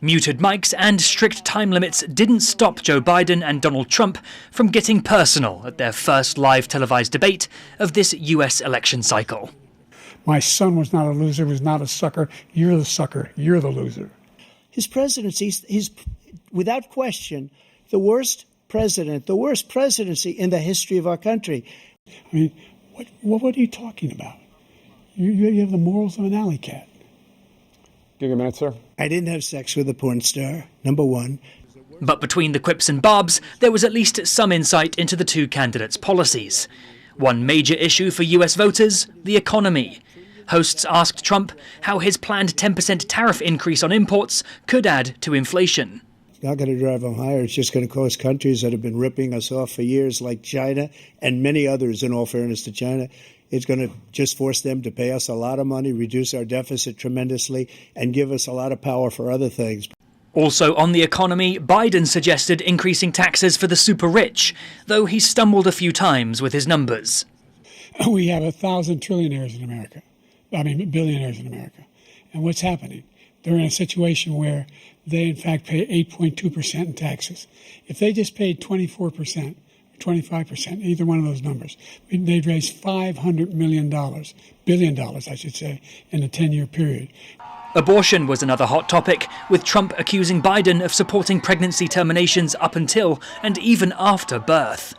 Muted mics and strict time limits didn't stop Joe Biden and Donald Trump from getting personal at their first live televised debate of this US election cycle. My son was not a loser, was not a sucker. You're the sucker. You're the loser. His presidency, he's without question the worst president, the worst presidency in the history of our country. I mean, what are you talking about? You have the morals of an alley cat. Give you a minute, sir. I didn't have sex with a porn star, number one. But between the quips and barbs, there was at least some insight into the two candidates' policies. One major issue for US voters, the economy. Hosts asked Trump how his planned 10% tariff increase on imports could add to inflation. It's not going to drive them higher. It's just going to cause countries that have been ripping us off for years, like China and many others, in all fairness to China. It's going to just force them to pay us a lot of money, reduce our deficit tremendously, and give us a lot of power for other things. Also on the economy, Biden suggested increasing taxes for the super rich, though he stumbled a few times with his numbers. We have 1,000 trillionaires in America. Billionaires in America. And what's happening? They're in a situation where they, in fact, pay 8.2% in taxes. If they just paid 24%, 25%, either one of those numbers, they'd raise $500 billion, I should say, in a 10-year period. Abortion was another hot topic, with Trump accusing Biden of supporting pregnancy terminations up until and even after birth.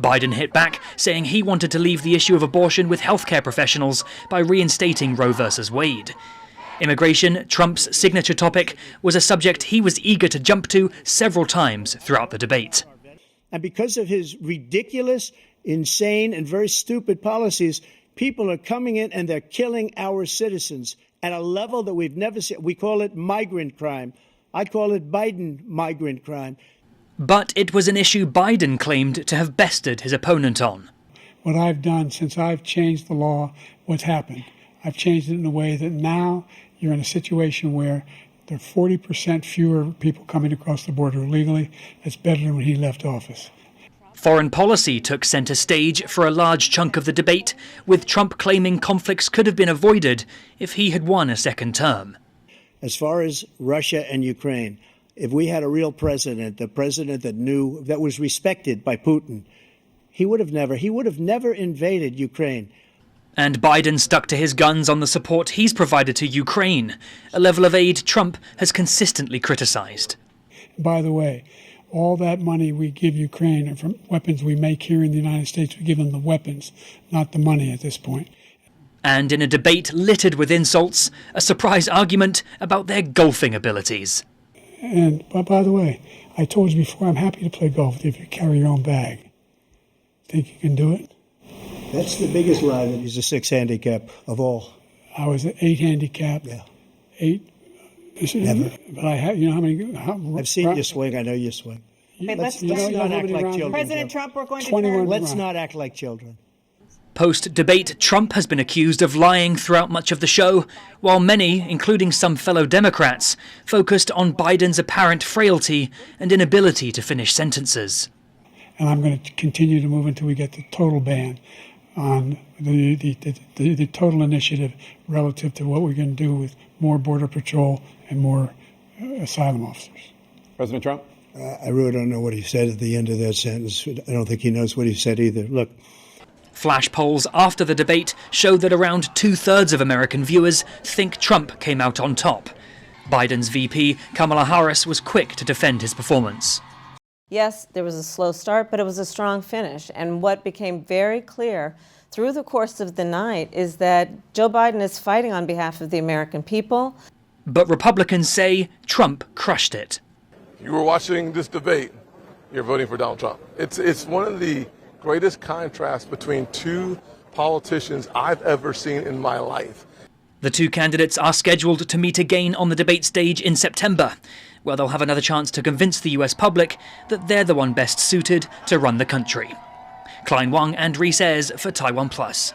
Biden hit back, saying he wanted to leave the issue of abortion with healthcare professionals by reinstating Roe v. Wade. Immigration, Trump's signature topic, was a subject he was eager to jump to several times throughout the debate. And because of his ridiculous, insane, and very stupid policies, people are coming in and they're killing our citizens at a level that we've never seen. We call it migrant crime. I call it Biden migrant crime. But it was an issue Biden claimed to have bested his opponent on. What I've done since I've changed the law, what's happened? I've changed it in a way that now you're in a situation where there are 40% fewer people coming across the border illegally. It's better than when he left office. Foreign policy took center stage for a large chunk of the debate, with Trump claiming conflicts could have been avoided if he had won a second term. As far as Russia and Ukraine, if we had a real president, the president that knew, that was respected by Putin, he would have never invaded Ukraine. And Biden stuck to his guns on the support he's provided to Ukraine, a level of aid Trump has consistently criticized. By the way, all that money we give Ukraine are from weapons we make here in the United States. We give them the weapons, not the money at this point. And in a debate littered with insults, a surprise argument about their golfing abilities. And by the way, I told you before, I'm happy to play golf with you if you carry your own bag. Think you can do it? That's the biggest lie, that he's a 6 handicap of all. I was an 8 handicap. Yeah. 8. Never. But I have, you know how many? I've seen you swing. I know you swing. Hey, let's not act like children. President Trump, we're going to turn. Let's not act like children. Post-debate, Trump has been accused of lying throughout much of the show, while many, including some fellow Democrats, focused on Biden's apparent frailty and inability to finish sentences. And I'm going to continue to move until we get the total ban on the total initiative relative to what we're going to do with more Border Patrol and more asylum officers. President Trump? I really don't know what he said at the end of that sentence. I don't think he knows what he said either. Look. Flash polls after the debate show that around 2/3 of American viewers think Trump came out on top. Biden's VP, Kamala Harris, was quick to defend his performance. Yes, there was a slow start, but it was a strong finish. And what became very clear through the course of the night is that Joe Biden is fighting on behalf of the American people. But Republicans say Trump crushed it. You were watching this debate, you're voting for Donald Trump. It's one of the greatest contrasts between two politicians I've ever seen in my life. The two candidates are scheduled to meet again on the debate stage in September, where they'll have another chance to convince the US public that they're the one best suited to run the country. Klein, Wang and Reece for TaiwanPlus.